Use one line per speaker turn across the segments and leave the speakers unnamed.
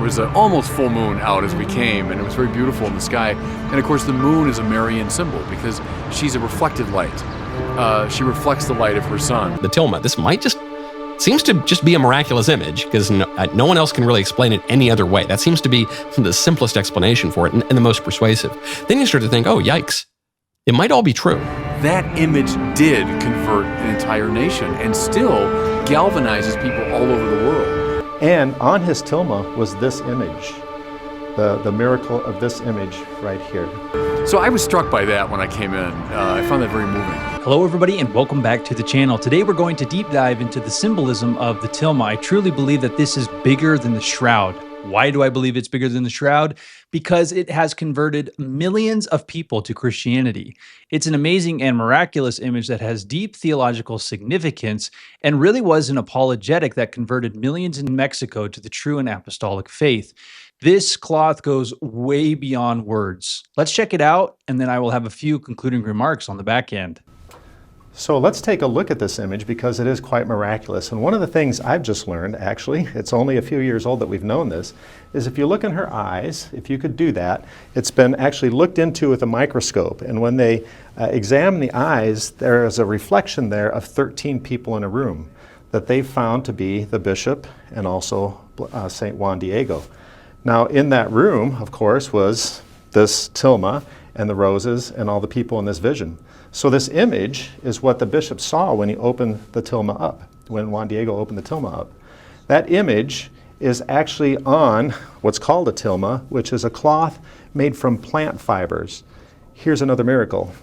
was an almost full moon out as we came, and it was very beautiful in the sky. And of course, the moon is a Marian symbol because she's a reflected light. She reflects the light of her sun.
The tilma, this might seems to just be a miraculous image because no one else can really explain it any other way. That seems to be the simplest explanation for it and the most persuasive. Then you start to think, oh, yikes, it might all be true.
That image did convert an entire nation and still galvanizes people all over the world.
And on his tilma was this image, the miracle of this image right here.
So I was struck by that when I came in. I found that very moving.
Hello everybody and welcome back to the channel. Today we're going to deep dive into the symbolism of the tilma. I truly believe that this is bigger than the shroud. Why do I believe it's bigger than the shroud? Because it has converted millions of people to Christianity. It's an amazing and miraculous image that has deep theological significance and really was an apologetic that converted millions in Mexico to the true and apostolic faith. This cloth goes way beyond words. Let's check it out, and then I will have a few concluding remarks on the back end.
So let's take a look at this image because it is quite miraculous. And one of the things I've just learned, actually, it's only a few years old that we've known this, is if you look in her eyes, if you could do that, it's been actually looked into with a microscope. And when they examine the eyes, there is a reflection there of 13 people in a room that they found to be the bishop and also St. Juan Diego. Now, in that room, of course, was this tilma and the roses and all the people in this vision. So this image is what the bishop saw when he opened the tilma up, when Juan Diego opened the tilma up. That image is actually on what's called a tilma, which is a cloth made from plant fibers. Here's another miracle.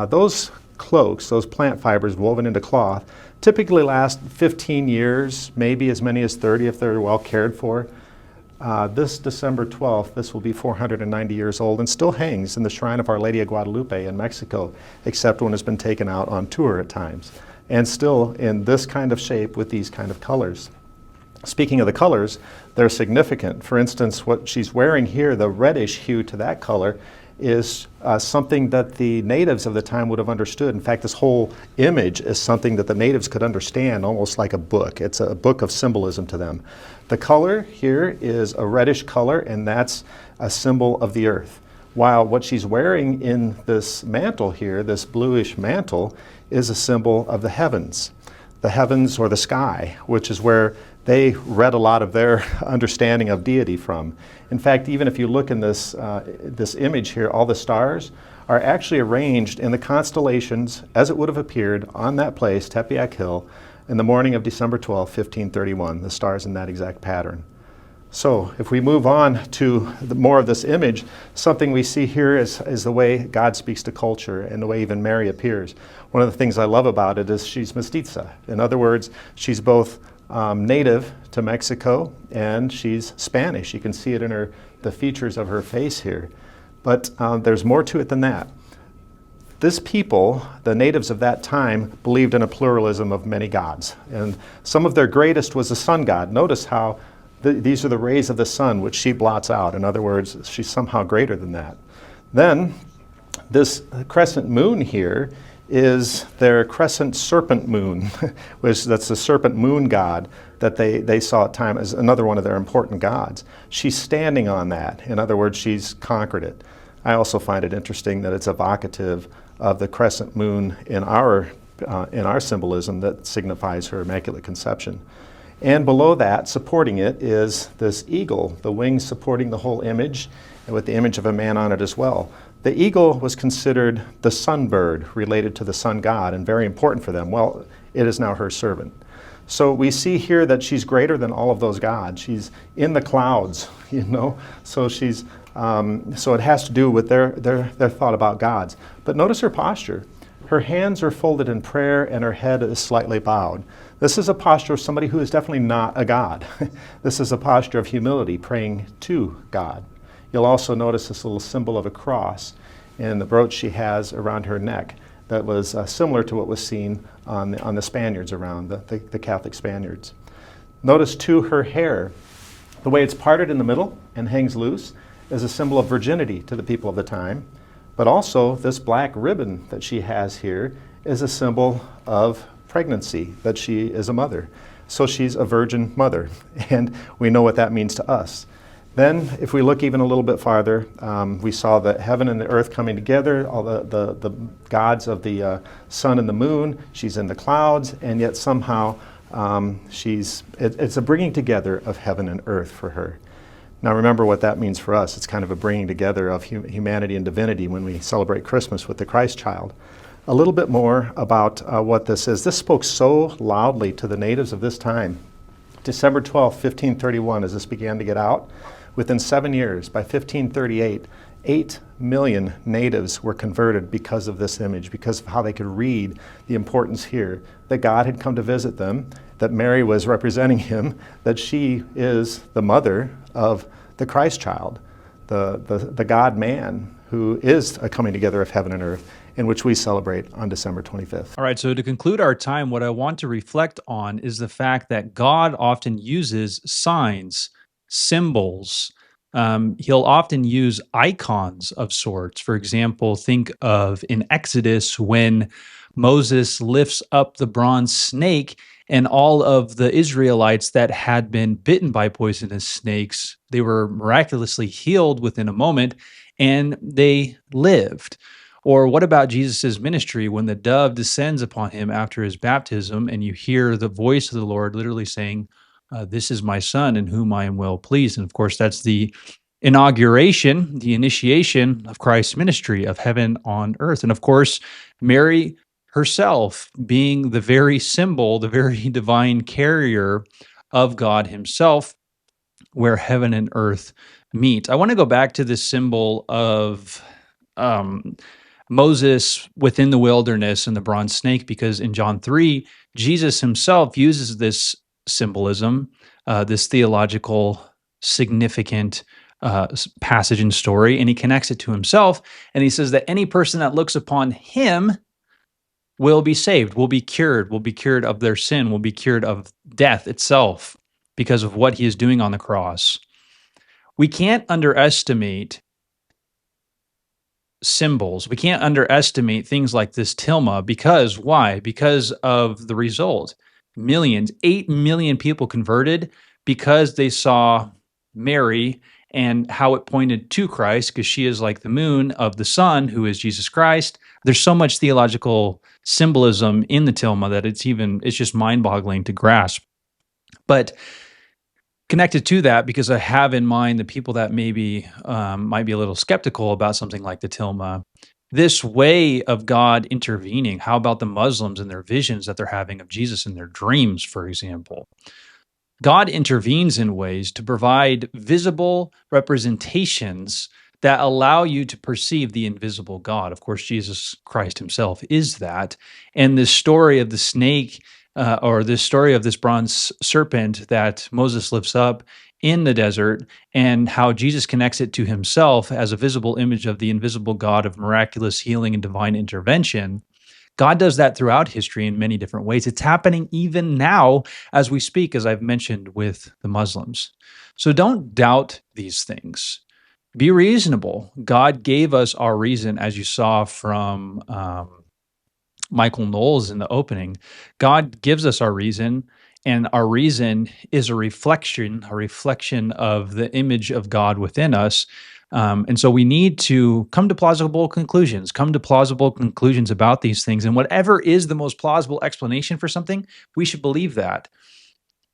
Those cloaks, those plant fibers woven into cloth, typically last 15 years, maybe as many as 30 if they're well cared for. This December 12th, this will be 490 years old and still hangs in the shrine of Our Lady of Guadalupe in Mexico, except when it's been taken out on tour at times, and still in this kind of shape with these kind of colors. Speaking of the colors, they're significant. For instance, what she's wearing here, the reddish hue to that color, is something that the natives of the time would have understood. In fact, this whole image is something that the natives could understand, almost like a book. It's a book of symbolism to them. The color here is a reddish color, and that's a symbol of the earth. While what she's wearing in this mantle here, this bluish mantle, is a symbol of the heavens or the sky, which is where they read a lot of their understanding of deity from. In fact, even if you look in this image here, all the stars are actually arranged in the constellations as it would have appeared on that place, Tepeyac Hill, in the morning of December 12, 1531, the stars in that exact pattern. So if we move on to more of this image, something we see here is the way God speaks to culture and the way even Mary appears. One of the things I love about it is she's mestiza. In other words, she's both native to Mexico and she's Spanish. You can see it in the features of her face here. But there's more to it than that. This people, the natives of that time, believed in a pluralism of many gods. And some of their greatest was the sun god. Notice how these are the rays of the sun, which she blots out. In other words, she's somehow greater than that. Then, this crescent moon here is their crescent serpent moon, that's the serpent moon god that they saw at time as another one of their important gods. She's standing on that. In other words, she's conquered it. I also find it interesting that it's evocative of the crescent moon in our symbolism that signifies her Immaculate Conception. And below that, supporting it, is this eagle, the wings supporting the whole image, and with the image of a man on it as well. The eagle was considered the sun bird, related to the sun god, and very important for them. Well, it is now her servant. So we see here that she's greater than all of those gods. She's in the clouds, So she's so it has to do with their thought about gods. But notice her posture. Her hands are folded in prayer and her head is slightly bowed. This is a posture of somebody who is definitely not a god. This is a posture of humility, praying to God. You'll also notice this little symbol of a cross in the brooch she has around her neck that was similar to what was seen on the Spaniards around, the Catholic Spaniards. Notice too her hair. The way it's parted in the middle and hangs loose is a symbol of virginity to the people of the time. But also this black ribbon that she has here is a symbol of pregnancy, that she is a mother. So she's a virgin mother, and we know what that means to us. Then, if we look even a little bit farther, we saw the heaven and the earth coming together, all the gods of the sun and the moon. She's in the clouds, and yet somehow it's a bringing together of heaven and earth for her. Now remember what that means for us. It's kind of a bringing together of humanity and divinity when we celebrate Christmas with the Christ child. A little bit more about what this is. This spoke so loudly to the natives of this time. December 12, 1531, as this began to get out, within 7 years, by 1538, 8 million natives were converted because of this image, because of how they could read the importance here, that God had come to visit them, that Mary was representing him, that she is the mother of the Christ child, the God-man, who is a coming together of heaven and earth, in which we celebrate on December 25th.
All right, so to conclude our time, what I want to reflect on is the fact that God often uses signs, symbols. He'll often use icons of sorts. For example, think of in Exodus when Moses lifts up the bronze snake, and all of the Israelites that had been bitten by poisonous snakes, they were miraculously healed within a moment, and they lived. Or what about Jesus' ministry when the dove descends upon him after his baptism and you hear the voice of the Lord literally saying, this is my son in whom I am well pleased. And of course, that's the inauguration, the initiation of Christ's ministry of heaven on earth. And of course, Mary herself being the very symbol, the very divine carrier of God himself, where heaven and earth meet. I want to go back to this symbol of Moses within the wilderness and the bronze snake, because in John 3, Jesus himself uses this symbolism, this theological significant passage and story, and he connects it to himself. And he says that any person that looks upon him will be saved, will be cured of their sin, will be cured of death itself because of what he is doing on the cross. We can't underestimate symbols. We can't underestimate things like this tilma because why? Because of the result. Millions, 8 million people converted because they saw Mary and how it pointed to Christ, because she is like the moon of the sun, who is Jesus Christ. There's so much theological symbolism in the tilma that it's just mind-boggling to grasp. But connected to that, because I have in mind the people that maybe might be a little skeptical about something like the tilma, this way of God intervening. How about the Muslims and their visions that they're having of Jesus in their dreams, for example? God intervenes in ways to provide visible representations that allow you to perceive the invisible God. Of course, Jesus Christ himself is that. And this story of the snake, or this story of this bronze serpent that Moses lifts up in the desert, and how Jesus connects it to himself as a visible image of the invisible God of miraculous healing and divine intervention. God does that throughout history in many different ways. It's happening even now as we speak, as I've mentioned with the Muslims. So don't doubt these things. Be reasonable. God gave us our reason, as you saw from Michael Knowles in the opening. God gives us our reason, and our reason is a reflection of the image of God within us. And so we need to come to plausible conclusions about these things. And whatever is the most plausible explanation for something, we should believe that.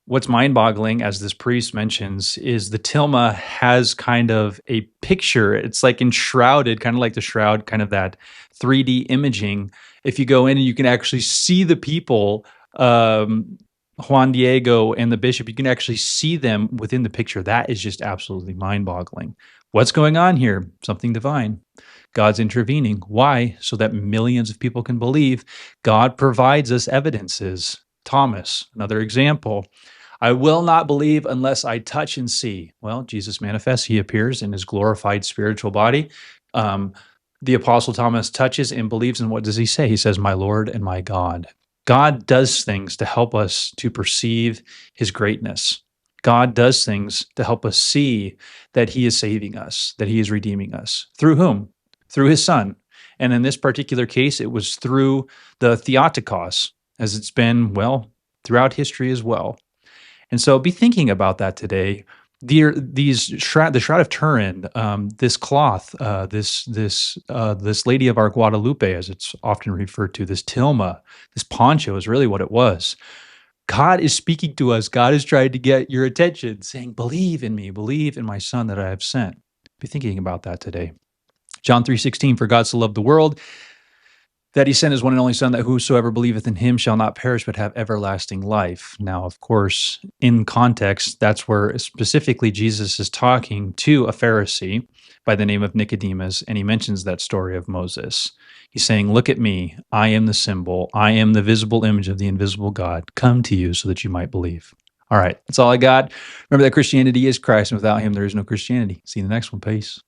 What's mind-boggling, as this priest mentions, is the tilma has kind of a picture. It's like enshrouded, kind of like the shroud, kind of that 3D imaging. If you go in and you can actually see the people, Juan Diego and the bishop, you can actually see them within the picture. That is just absolutely mind-boggling. What's going on here? Something divine. God's intervening. Why? So that millions of people can believe. God provides us evidences. Thomas, another example. I will not believe unless I touch and see. Well, Jesus manifests. He appears in his glorified spiritual body. The Apostle Thomas touches and believes, and what does he say? He says, my Lord and my God. God does things to help us to perceive his greatness. God does things to help us see that he is saving us, that he is redeeming us. Through whom? Through his son. And in this particular case, it was through the Theotokos, as it's been, well, throughout history as well. And so be thinking about that today. the shroud of Turin, this cloth, this Lady of our Guadalupe, as it's often referred to, this tilma, this poncho is really what it was. God is speaking to us. God is trying to get your attention, saying, "Believe in me, believe in my Son that I have sent." Be thinking about that today. John 3:16, "For God so loved the world that he sent his one and only Son, that whosoever believeth in him shall not perish but have everlasting life." Now, of course, in context, that's where specifically Jesus is talking to a Pharisee by the name of Nicodemus, and he mentions that story of Moses. He's saying, "Look at me. I am the symbol. I am the visible image of the invisible God. Come to you so that you might believe." All right, that's all I got. Remember that Christianity is Christ, and without him, there is no Christianity. See you in the next one. Peace.